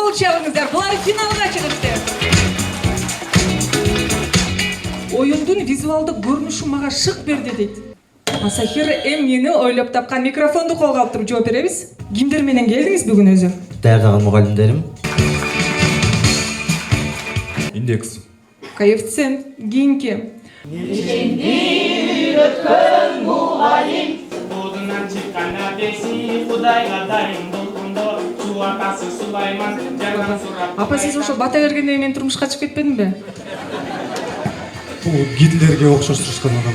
кол чабыңыздар. Булар финалга чыгышты. Оюндун визуалдык көрүнүшү мага шык берди дейт. Асахир эмнени ойлоп тапкан? Микрофонду колго алып туруп жооп беребиз. Кимдер менен келдиңиз бүгүн өзү? Даярдаган мугалимдерим. Индекс. Коэффициент, кийинки. Өткөн мугалим Будунан чыккан апеси Кудайга дайым болгондо Суу атасы Сулайман жарган сурап. Апа, сиз ошо бата бергенде мен турмушка чыгып кетпедимби? Бул Гитлерге окшоштурушкан адам.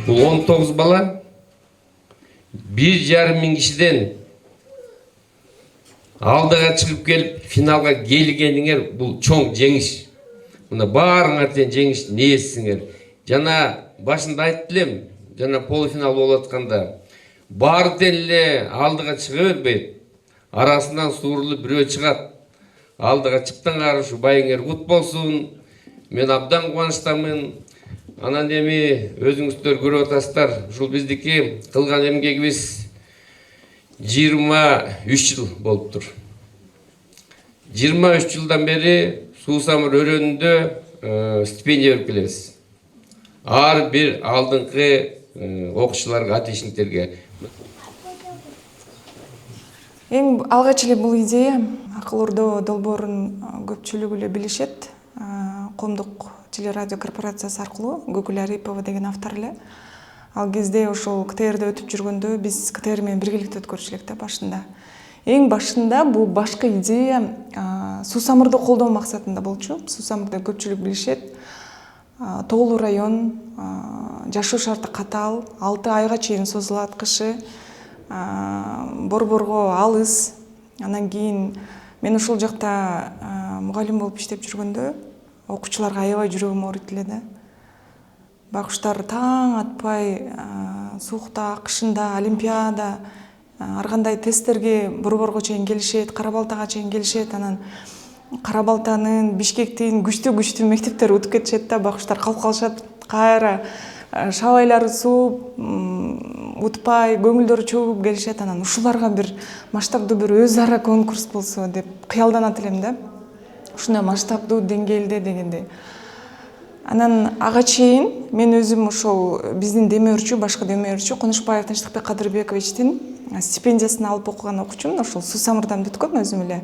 Бұл 19 бала 1,5 мың кишиден алдыға чыгып келип финалга келгениңер бул чоң жеңиш. Мына баарыңар тең жеңиш нээсиңер. Жана башында айттым элем, жана полуфинал болуп атканда баары тең эле алдыга чыга бербейт. Арасынан суурулуп бирөө чыгат. Алдыга чыкканга ушу байыңер кут болсун. Мен абдан кубанычтамын. Анан эми өзүңүздөр көрүп атасыздар, ушул биздики кылган эмгегибиз 23 жыл болуптур. 23 жылдан бери Суусамыр өрөөнүндө стипендия берип келебиз. Ар бир алдыңкы окуучуларга, отличниктерге. Эң алгач эле бул идея Акыл Ордо долбоорун көпчүлүгү эле билишет. Коомдук телерадио корпорациясы аркылуу Гүгүл Арипова деген автор эле. Ал кезде ошол КТРде өтүп жүргөндө биз КТР менен биргеликте өткөрчү элек да башында. Эң башында бул башкы идея Суусамырды колдоо максатында болчу. Суусамырды көпчүлүк билишет. Тоолуу район, жашоо шарты катаал, 6 айга чейин созулат кышы. Борборго алыс. Анан кийин мен ошол жакта мугалим болуп иштеп жүргөндө окуучуларга аябай жүрөгүм ооруйт эле да. Багыштар таң атпай, суукта, кышында, олимпиада, ар кандай тесттерге борборго чейин келишет, Кара Балтага чейин келишет. Анан Кара Балтанын, Бишкектин күчтүү мектептери утуп кетишет да, багыштар калып калышат. Кайра шабайлары сууп, утпай, көңүлдөрү чөгүп келишет. Анан ушуларга бир масштабдуу бир өз ара конкурс болсо деп кыялданат элем да. Ушундай масштабдуу деңгээлде дегенде. Анан ага чейин мен өзүм ошол биздин демөөрчү, башкы демөөрчү Конушбаев Тынчтыкбек Кадырбековичтин стипендиясын алып окуган окуучумун. Ошол Суусамырдан бүткөм өзүм эле.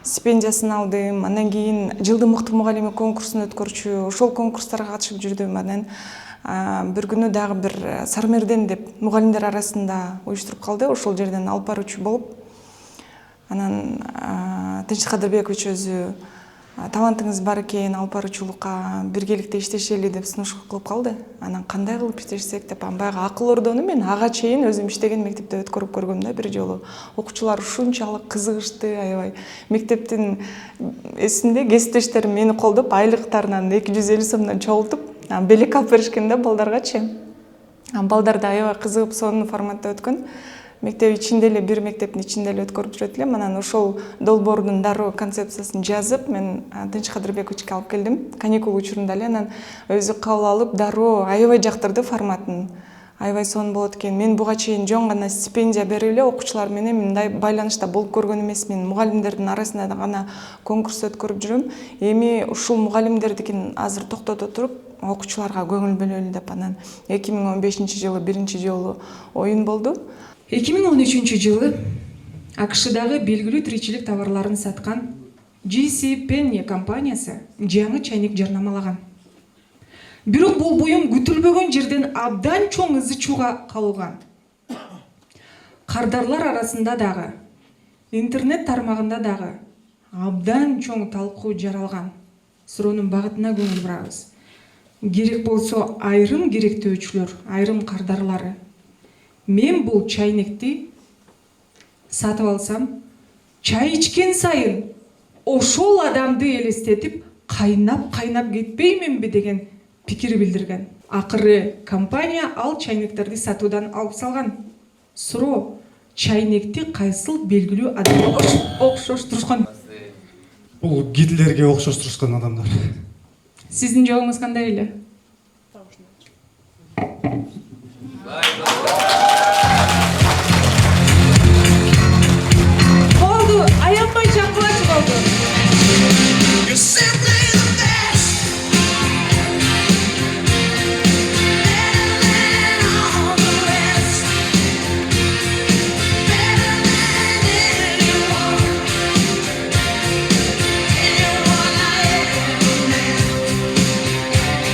Стипендиясын алдым. Андан кийин жылдын мыкты мугалими конкурсун өткөрчү. Ошол конкурстарга катышып жүрдүм. Анан бир күнү дагы бир Сармерден деп мугалимдер арасында уюштуруп калды. Ошол жерден алып баруучу болуп. Анан Тынчтык Кадырбекович өзү талантыңыз бар экен, алып баруучулукка биргеликте иштешели деп сунуш кылып калды. Анан кандай кылып иштешсек деп баягы Акыл Ордону мен ага чейин өзүм иштеген мектепте өткөрүп көргөм да бир жолу. Окуучулар ушунчалык кызыгышты, аябай. Мектептин эсинде кесиптештерим мени колдоп, айлыктарынан 250 сомдон чогултуп, белек алып беришкен да балдаргачы. Балдар да аябай кызыгып сонун форматта өткөн. Мектеп ичинде эле, бир мектептин ичинде эле өткөрүп жүрөт элем. Анан ошол долбоордун дароо концепциясын жазып, мен Тынчтык Кадырбековичке алып келдим. Каникул учурунда эле анан өзү кабыл алып, дароо аябай жактырды форматын. Аябай сонун болот экен. Мен буга чейин жөн гана стипендия берип эле окуучулар менен мындай байланышта болуп көргөн эмесмин. Мугалимдердин арасында гана конкурс өткөрүп жүрөм. Эми ушул мугалимдердикин азыр токтото туруп, окуучуларга көңүл бөлөлү деп анан 2015-жылы биринчи жолу оюн болду. 2013 жылы АКШдагы белгилүү тиричилик товарларын саткан JC Penney компаниясы жаңы чайник жарнамалаган. Бирок бул буюм күтүлбөгөн жерден абдан чоң ызы чууга калган. Кардарлар арасында дагы, интернет тармагында дагы абдан чоң талкуу жаралган суроонун багытына көңүл бурабыз. Керек болсо айрым керектөөчүлөр, айрым кардарлары, мен бул чайнекти сатып алсам, чай ичкен сайын ошол адамды элестетип кайнап кетпейминби деген пикир билдирген. Акыры компания ал чайнектерди сатуудан алып салган. Суроо: чайнекти кайсыл белгилүү адамга окшоштурушкан? Бул Гитлерге окшоштурушкан адамдар. Сиздин жообуңуз кандай эле? Болду, аянбай чакырачы болду. You're simply the best. Better than all the rest. Better than anyone. Anyone I ever met.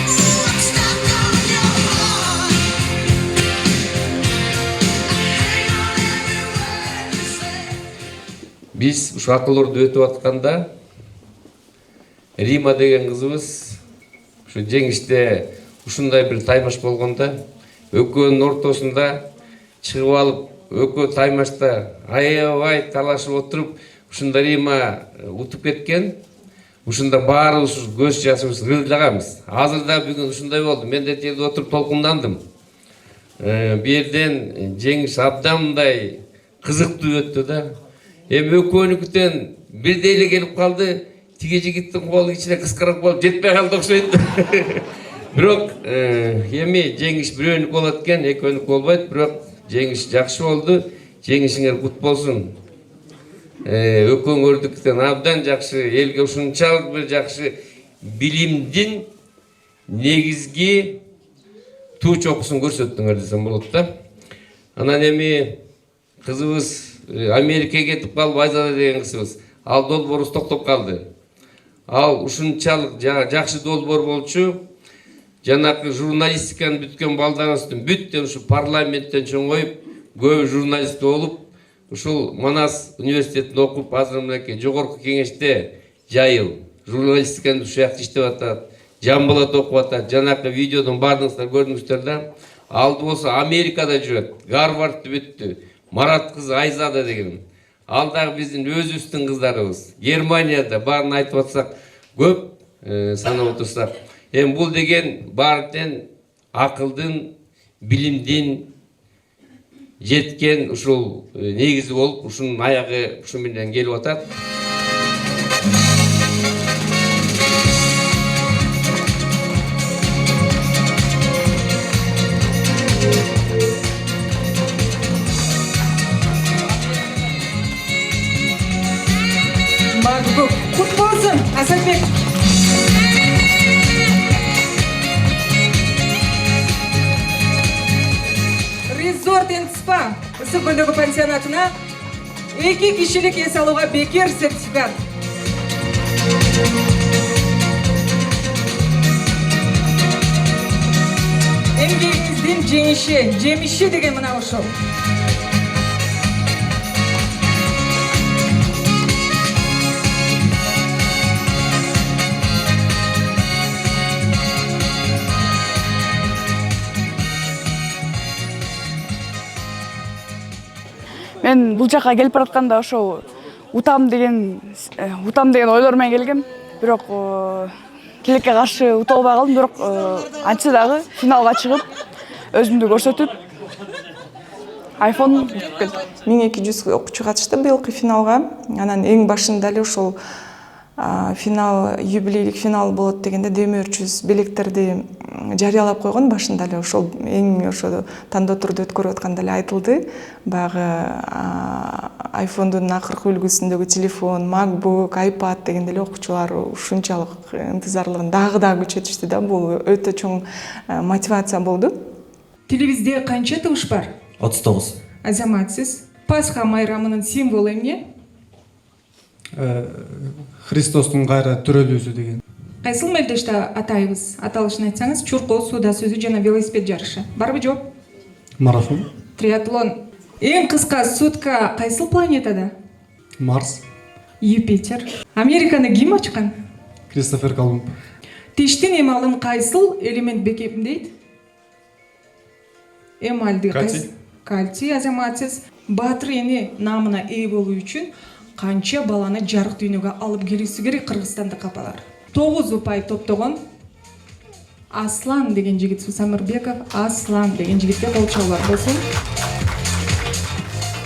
Ooh, I'm stuck on your heart. I hang on every word you say. Биз ушу акылорду өтүп атканда Рима деген кызыбыз ушу жеңиште ушундай бир таймаш болгондо экөөнүн ортосунда чыгып алып, экөө таймашта аябай талашып отуруп, ушунда Рима утуп кеткен. Ушунда баарыбыз көз жашыбыз кырылдаганбыз. Азыр да бүгүн ушундай болду. Мен да жерде отуруп толкундандым. Бу жерден жеңиш абдан мындай кызыктуу өттү да. Эми экөөнүкүтөн бирдей эле келип калды. Тиги жигиттин колу ичине кыскырак болуп жетпей калды окшойт. Бирок эми жеңиш бирөөнүк болот экен, экөөнүк болбойт. Бирок жеңиш жакшы болду. Жеңишиңер кут болсун. Экөөңөрдүктөн абдан жакшы, элге ушунчалык бир жакшы билимдин негизги туу чокусун көрсөттүңөр десем болот да. Анан эми кызыбыз Америкага кетип калып, Айзада деген кызыбыз, ал долбоорубуз токтоп калды. Ал ушунчалык жакшы долбоор болчу. Жанакы журналистиканы бүткөн балдарыбыздын бүттөн ушу парламенттен чоңоюп, көбү журналист болуп, ушул Манас университетинде окуп, азыр мынакей жогорку кеңеште жайыл журналистиканы ушул жакта иштеп атат. Жамбылат окуп атат. Жанакы видеодон баардыгыңыздар көрдүңүздөр да. Алды болсо Америкада жүрөт. Гарвардты бүттү. Марат кызы Айзада деген. Ал дагы биздин өзүбүздүн кыздарыбыз. Германияда баарын айтып атсак көп, санап отурсак. Эми бул деген баарден акылдын, билимдин жеткен ушул негизи болуп, ушунун аягы ушу менен келип атат. Кут болсун, Асатбек. Resort and Spa ысык көлдөгү пансионатына 2 кишилик эс алууга бекер сертификат. Эмгегиңиздин жемиши деген мына ошол. Мен бул жака келип баратканда ошо утам деген ойлор менен келгем. Бирок тилекке каршы ута албай калдым. Бирок антса дагы финалга чыгып, өзүмдү көрсөтүп, iPhone утуп келдим. 1200 окуучу катышты быйылкы финалга. Анан эң башында эле ошол финал, юбилейлик финал болот дегенде 400 билектерди жарыялап койгон. Башында эле ошол эң ошо тандоо турду өткөрүп атканда эле айтылды. Баягы iPhone'дун акыркы үлгүсүндөгү телефон, MacBook, iPad дегенде эле окуучулар ушунчалык ынтызарлыгын дагы күчөтүштү да. Бул өтө чоң мотивация болду. Тилибизде канча табыш бар? 39. Азамат, сиз Пасха майрамынын символу эмне? Христостун кайра төрөлүүсү деген. Кайсыл мелдеште атайбыз? Аталышын айтсаңыз, чуркоо, сууда сүзүү жана велосипед жарышы. Барбы жооп? Марафон. Триатлон. Эң кыска сутка кайсыл планетада? Марс. Юпитер. Американы ким ачкан? Кристофер Колумб. Тиштин эмалын кайсыл элемент бекемдейт? Эмалды Кальций. Кальций азаматсыз. Батыр эне намына ээ болуу үчүн канча баланы жарык дүйнөгө алып келүүсү керек Кыргызстандык апалар? 9 упай топтогон Аслан деген жигит, Сусамырбеков Аслан деген жигитке кол чабуулар болсун.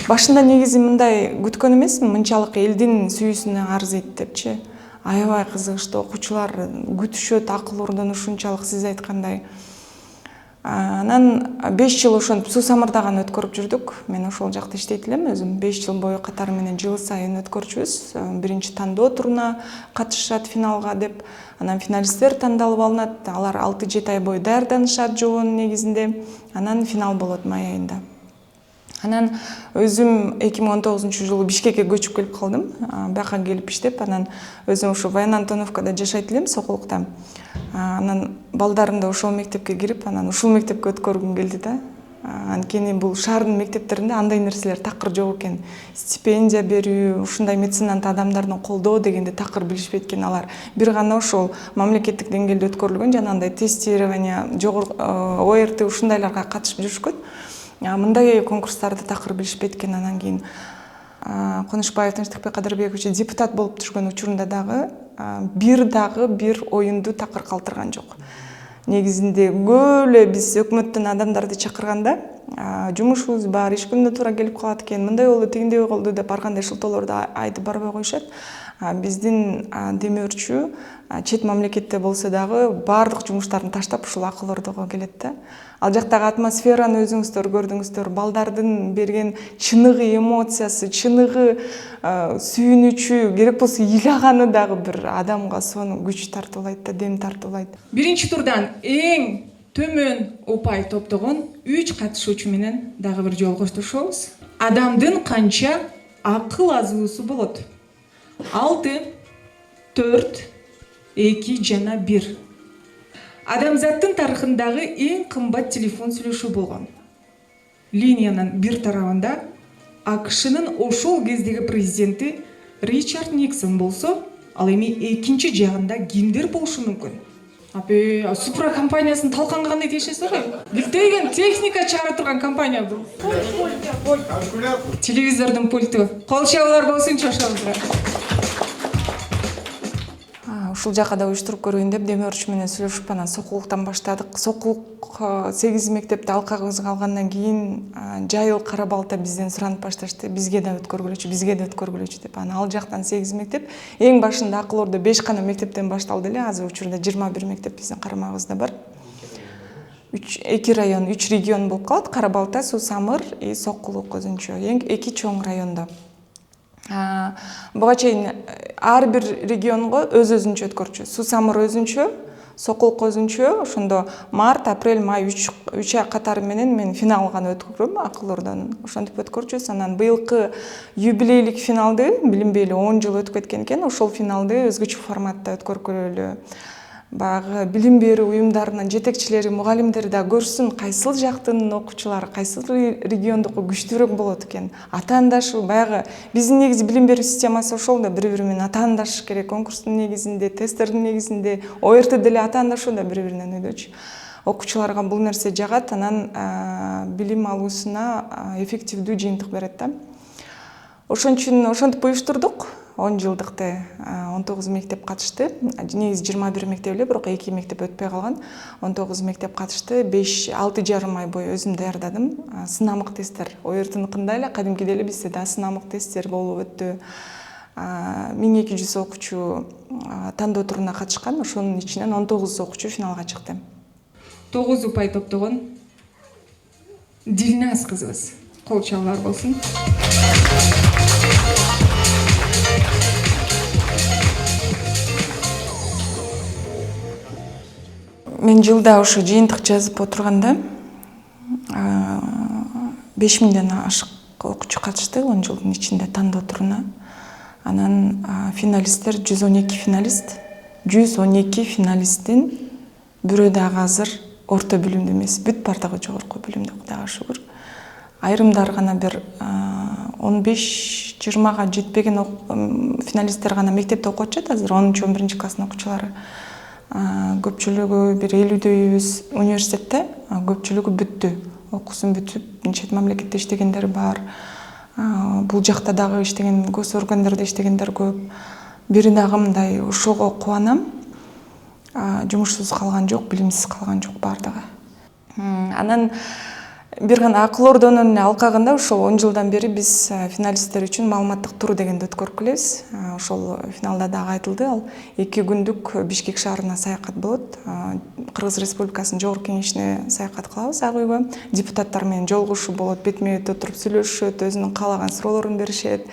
Башында негизи мындай күткөн эмесмин, мынчалык элдин сүйүүсүнө арзыйт депчи. Аябай кызыгыштуу, окуучулар күтүшөт, акыл ордону ушунчалык сиз айткандай. Анан 5 жыл ошентип Суу Самырдаган өткөрүп жүрдүк. Мен ошол жакта иштейт элем өзүм. 5 жыл бою катары менен жыл сайын өткөрчүбүз. Биринчи тандоо туруна катышат финалга деп. Анан финалисттер тандалып алынат. Алар 6-7 ай бою даярданышат жобонун негизинде. Анан финал болот май айында. Анан өзүм 2019 жылы Бишкекке көчүп келип калдым. Бияка келип иштеп, анан өзүм ушу Баян Антоновкада жашайт элем, Сокулукта. Анан балдарым да ошол мектепке кирип, анан ушул мектепке өткөргүм келди да. Анткени бул шаардын мектептеринде андай нерселер такыр жок экен. Стипендия берүү, ушундай меценат адамдардын колдоо дегенди такыр билишпейт экен алар. Бир гана ошол мамлекеттик деңгээлде өткөрүлгөн жанагындай тестирование, жогорку ОРТ ушундайларга катышып жүрүшкөт. Мындай конкурстарды такыр билишпейт экен. Анан кийин Конушбаев Тынчтыкбек Кадырбекович депутат болуп жүргөн учурунда дагы бир оюнду такыр калтырган жок. Негизинде көп эле биз өкмөттөн адамдарды чакырганда жумушубуз бар, иш күнүнө туура келип калат экен, мындай болду, тигиндей болду деп ар кандай шылтоолорду айтып барбай коюшат. Биздин демөөрчү чет мамлекетте болсо дагы баардык жумуштарын таштап ушул акыл ордого келет да. Ал жактагы атмосфераны өзүңүздөр көрдүңүздөр, балдардын берген чыныгы эмоциясы, чыныгы сүйүнүчү, керек болсо ыйлаганы дагы бир адамга сону күч тартуулайт да, дем тартуулайт. Биринчи турдан эң төмөн упай топтогон 3 катышуучу менен дагы бир жолугуштушабыз. Адамдын канча акыл азуусу болот? 6, 4, 2 жана 1. Адамзаттын тарыхындагы эң кымбат телефон сүйлөшүү болгон. Линиянын бир тарабында АКШнын ошол кездеги президенти Ричард Никсон болсо, ал эми экинчи жагында кимдер болушу мүмкүн? Супра компаниясын талканга кандай тиешеси ғой? Билтейген техника чыгара турган компания бул. Телевизордун пульту. Кол чабуулар болсунчу ошолдо. Ушул жака да уюштуруп көрөйүн деп демөөрчү менен сүйлөшүп анан Сокулуктан баштадык. Сокулук 8 мектепти алкагыбызга алгандан кийин Жайыл, Кара Балта бизден суранып башташты. Бизге да өткөргүлөчү деп. Анан ал жактан 8 мектеп. Эң башында акыл ордо 5 гана мектептен башталды эле. Азыр учурда 21 мектеп биздин карамагыбызда бар. 2 район, 3 регион болуп калат. Кара Балта, Суу Самыр, Сокулук өзүнчө. Эң 2 чоң райондо. Буга чейин ар бир регионго өзүнчө өткөрчү. Суу Самыр өзүнчө, Сокулук өзүнчө, ошондо март, апрель, май 3 ай катары менен мен финалга өткөрөм акыл ордонун. Ошентип өткөрчүбүз. Анан быйылкы юбилейлик финалды билинбейли 10 жыл өтүп кеткен экен. Ошол финалды өзгөчө форматта өткөргөлү. Багы билим берүү уюмдарынын жетекчилери, мугалимдери да көрсүн кайсыл жактын окуучулары, кайсыл региондуку күчтүүрөөк болот экен. Атаандашы баягы биздин негизи билим берүү системасы ошол да бири-бири менен атаандашыш керек. Конкурстун негизинде, тесттердин негизинде, ОРТ деле атаандашуу да бири-биринен өйдөчү. Окуучуларга бул нерсе жагат, анан билим алуусуна эффективдүү жыйынтык берет да. Ошон үчүн ошентип уюштурдук. 10 жылдыкты 19 мектеп катышты. Негизи 21 мектеп эле, бирок 2 мектеп өтпөй калган. 19 мектеп катышты. 6,5 ай бою өзүм даярдадым. Сынамык тесттер ОРТныкындай эле, кадимкидей эле бизде да сынамык тесттер болуп өттү. 1200 окуучу тандоо туруна катышкан. Ошонун ичинен 19 окуучу финалга чыкты. 9 упай топтогон Дилназ кызыбыз. Кол чабуулар болсун. Мен жылда ошо жыйынтык жазып отурганда 5000ден ашык окуучу катышты 10 жылдын ичинде тандоо туруна. Анан финалисттер 112 финалист. 112 финалисттин бирөө дагы азыр орто билимдүү эмес, бүт бардыгы жогорку билимдүү, Кудайга шүгүр. Айрымдар гана бир 15-20га жетпеген финалисттер гана мектепте окуп атышат азыр 10-11 класстын окуучулары. Көпчүлүгү бир 50-дөйбүз университетте, көпчүлүгү бүттү. Окуусун бүтүп, чет мамлекетте иштегендер бар. Бул жакта дагы иштеген, гос органдарда иштегендер көп. Бири дагы мындай ошого кубанам. Жумушсуз калган жок, билимсиз калган жок бардыгы. Анан бир гана Акыл Ордонун алкагында ошол 10 жылдан бери биз финалисттер үчүн маалыматтык тур дегенди өткөрүп келебиз. Ошол финалда дагы айтылды. Ал 2 күндүк Бишкек шаарына саякат болот. Кыргыз Республикасынын жогорку кеңешине саякат кылабыз ак үйгө. Депутаттар менен жолугушуу болот, бетме бет отуруп сүйлөшүшөт, өзүнүн каалаган суроолорун беришет.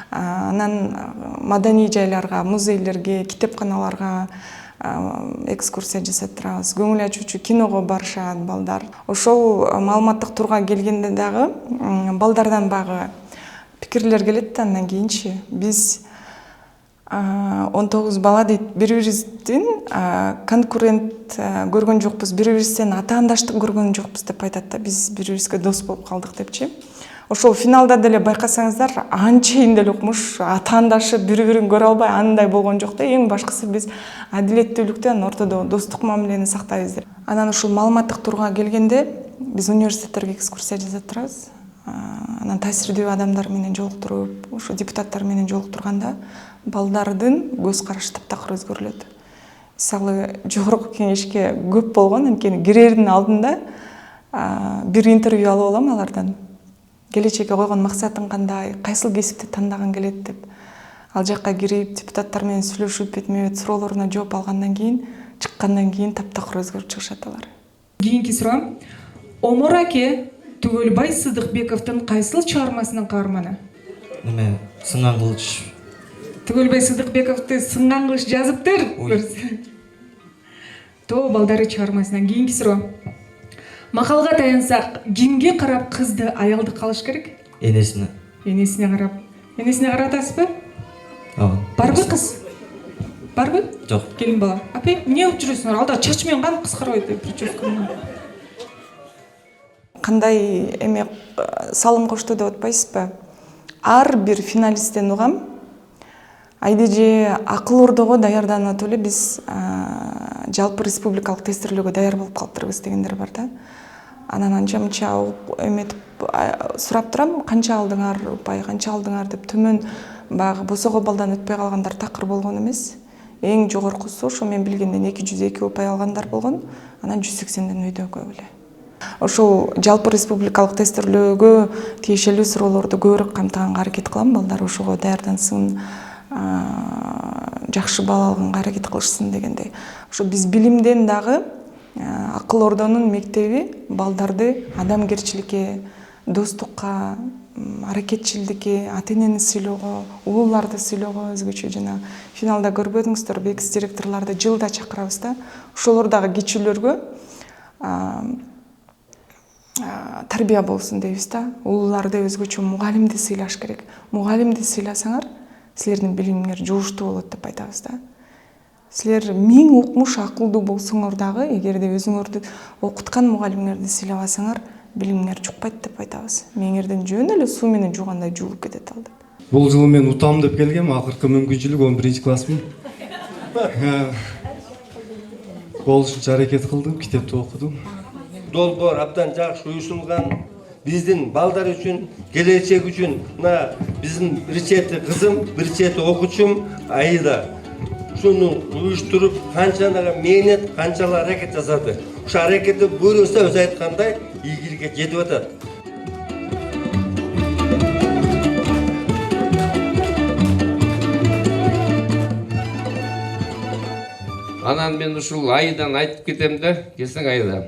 Анан маданий жайларга, музейлерге, китепканаларга экскурсия жасап турабыз. Көңүл ачуучу киного барышат балдар. Ошол маалыматтык турга келгенде дагы балдардан багы пикирлер келет да, андан кийинчи биз 19 бала дейт, бири-бирибиздин конкурент көргөн жокпуз, бири-бирибизден атаандаштык көргөн жокпуз деп айтат да, биз бири-бирибизге дос болуп калдык депчи. Ошол финалда деле байкасаңыздар, анчейин деле укмуш, атаандашып бири-бирин көрө албай андай болгон жок да. Эң башкысы биз адилеттүүлүктөн ортодо достук мамилени сактайбыз деп. Анан ушул маалыматтык турга келгенде биз университеттерге экскурсия жасап турабыз. Анан таасирдүү адамдар менен жолуктуруп, ошо депутаттар менен жолуктурганда балдардын көз карашы таптакыр өзгөрүлөт. Мисалы, жогорку кеңешке көп болгон, анткени кирердин алдында бир интервью алып алам алардан. Келечекке койгон максатың кандай, кайсыл кесипти тандагың келет деп. Ал жакка кирип, депутаттар менен сүйлөшүп, бетме-бет суроолоруна жооп алгандан кийин, чыккандан кийин таптакыр өзгөрүп чыгышат алар. Кийинки суроо. Омор аке Түгөлбай Сыдыкбековдун кайсыл чыгармасынын каарманы? Сынган кылыч. Түгөлбай Сыдыкбековду Сынган кылыч жазыптыр. То балдары чыгармасынан. Кийинки суроо. Макалга таянсак, кимге карап кызды аялдык калыш керек? Энесине. Энесине карап. Энесине каратасызбы? Ооба. Барбы кыз? Барбы? Жок. Келин бала. Апай, эмне кылып жүрөсүңөр? Алда чач менен кантип кыскарбайт прическа менен. Кандай эме салым кошту деп атпайсызбы? Ар бир финалисттен угам. Айдеже Акыл Ордого даярданып эле биз жалпы республикалык тестирлөөгө даяр болуп калыптырбыз дегендер бар да. Анан анча-мынча эметип сурап турам, канча алдыңар, упай, канча алдыңар деп. Төмөн баягы босого балдан өтпөй калгандар такыр болгон эмес. Эң жогоркусу ошо мен билгенден 202 упай алгандар болгон, анан 180ден өйдөгө эле. Ошол жалпы республикалык тестирлөөгө тиешелүү суроолорду көбүрөөк камтыганга аракет кылам, балдар ошого даярдансын, жакшы бал алганга аракет кылышсын дегендей. Ошо биз билимден дагы Акыл Ордонун мектеби балдарды адамгерчиликке, достукка, аракетчилдикке, ата-энени сыйлоого, улууларды сыйлоого өзгөчө жана финалда көрбөдүңүздөр, экс директорлорду жылда чакырабыз да. Ошолор дагы кичүүлөргө тарбия болсун дейбиз да. Улууларды өзгөчө мугалимди сыйлаш керек. Мугалимди сыйласаңар, силердин билимиңер жууштуу болот деп айтабыз да. Силер 1000 укмуш акылдуу болсоңор дагы, эгерде өзүңөрдү окуткан мугалимиңерди сыйлабасаңар, билимиңер жукпайт деп айтабыз. Мээңерден жөн эле суу менен жуугандай жуулуп кетет ал деп. Бул жылы мен утам деп келгем, акыркы мүмкүнчүлүк 11 классмын. Болушунча аракет кылдым, китепти окудум. Долбоор абдан жакшы уюшулган. Биздин балдар үчүн, келечек үчүн, мына биздин бир чети кызым, бир чети окуучум Аида. Ушуну уюштуруп, канчалык мээнет, канчалык аракет жасады. Ушу аракети көрүнсө өзү айткандай ийгиликке жетип атат. Анан мен ушул Аидан айтып кетем да, келсең Аида.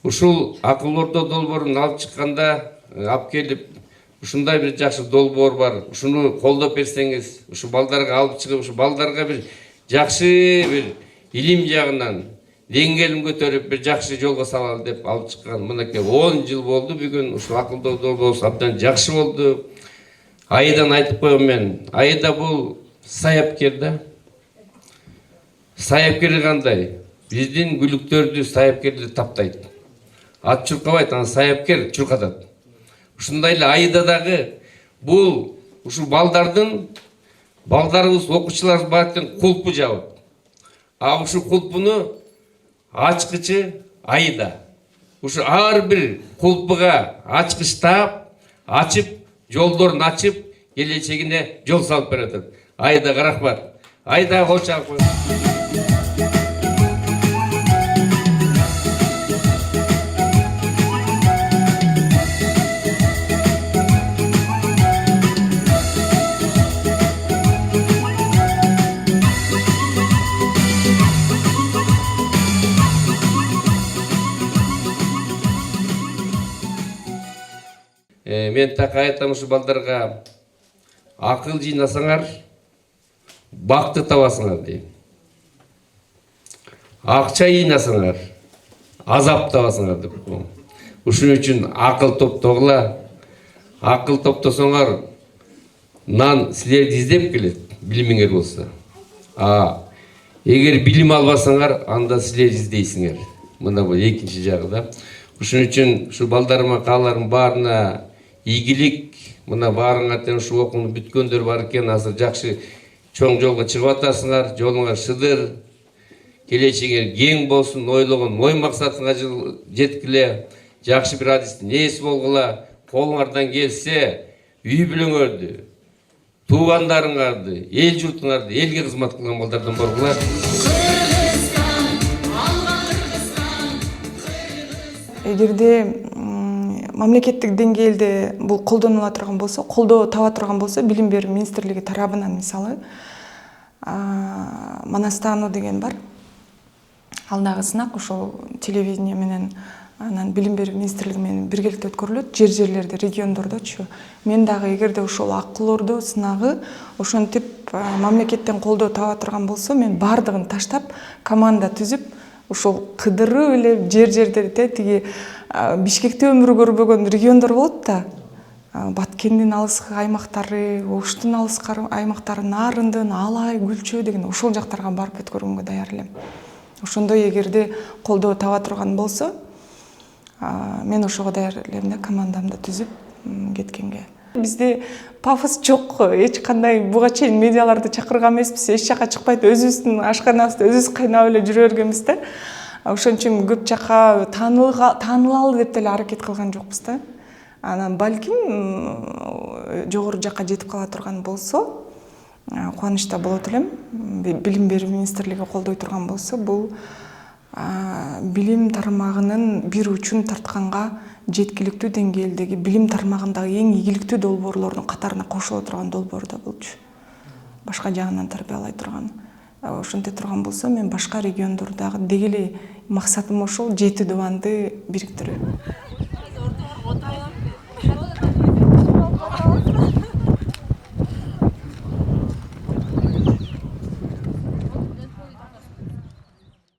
Ушул Акыл Ордо долбоорун алып чыкканда, алып келип, ушундай бир жакшы долбоор бар. Ушуну колдоп берсеңиз, ушу балдарга алып чыгып, ушу балдарга бир жакшы бир илим жагынан деңгээлин көтөрүп, бир жакшы жолго салалы деп алып чыккан. Мынакей 10 жыл болду бүгүн. Ушул Акыл Ордо долбоору абдан жакшы болду. Аидан айтып коем мен. Аида бул саяпкер да. Саяпкер кандай? Биздин бүлүктөрдү саяпкерди таптайт. Ат чуркабайт, анан саяпкер чуркатат. Ушундай эле Аида дагы бул ушул балдарыбыз окуучулар бааттын кулпу жабыт. А ушул кулпуну ачкычы Айда. Ушу ар бир кулпуга ачкыч таап, ачып, жолдорун ачып, келечегине жол салып берет. Айдага рахмат. Айда кол чагып коюңуз. Мен так айтам ушу балдарга акыл жыйнасаңар, бакты табасыңар дейм. Акча жыйнасаңар, азап табасыңар деп коем. Ушун үчүн акыл топтогула. Акыл топтосоңор нан силерди издеп келет, билимиңер болсо. Эгер билим албасаңар, анда силер издейсиңер. Мына бул экинчи жагы да. Ушун үчүн ушу балдарыма, кааларым баарына ийгилик, мына баарыңар ушу окууну бүткөндөр бар экен, азыр жакшы чоң жолго чыгып атасыңар, жолуңар шыдыр, келечегиңер кең болсун, ойлогон ой максатыңа жеткиле, жакшы бир адистин ээси болгула, колуңардан келсе, үй бүлөңөрдү, туугандарыңарды, эл журтуңарды, элге кызмат кылган балдардан болгула. Эгерде мамлекеттик деңгээлде бул колдонула турган болсо, колдоо таба турган болсо, билим берүү министрлиги тарабынан мисалы Манастануу деген бар. Ал дагы сынак ошол телевидение менен анан билим берүү министрлиги менен биргеликте өткөрүлөт, жерлерде, региондордочу. Мен дагы эгерде ошол акыл ордо сынагы ошентип мамлекеттен колдоо таба турган болсо, мен бардыгын таштап, команда түзүп, ошол кыдырып эле жерлерде тиги Бишкекте өмүр көрбөгөн региондор болот да. Баткендин алыскы аймактары, Оштун алыскы аймактары, Нарындын, Алай, Гүлчөө деген ошол жактарга барып өткөргөнгө даяр элем. Ошондой эгерде колдоо таба турган болсо, мен ошого даяр элем да, командамды түзүп кеткенге. Бизде пафос жок, эч кандай буга чейин медиаларды чакырган эмеспиз, эч жака чыкпайт, өзүбүздүн ашканабызды өзүбүз кайнап эле жүрө бергенбиз да. Ошон үчүн көп жака таанылалы деп деле аракет кылган жокпуз да. Анан балким жогору жакка жетип кала турган болсо, кубанычта болот элем. Билим берүү министрлиги колдой турган болсо, бул билим тармагынын бир учун тартканга жеткиликтүү деңгээлдеги билим тармагындагы эң ийгиликтүү долбоорлордун катарына кошула турган долбоор да болчу. Башка жагынан тарбиялай турган. Ошонте турган болсо, мен башка региондордагы деги эле максатым ошол 7 дубанды бириктирүү.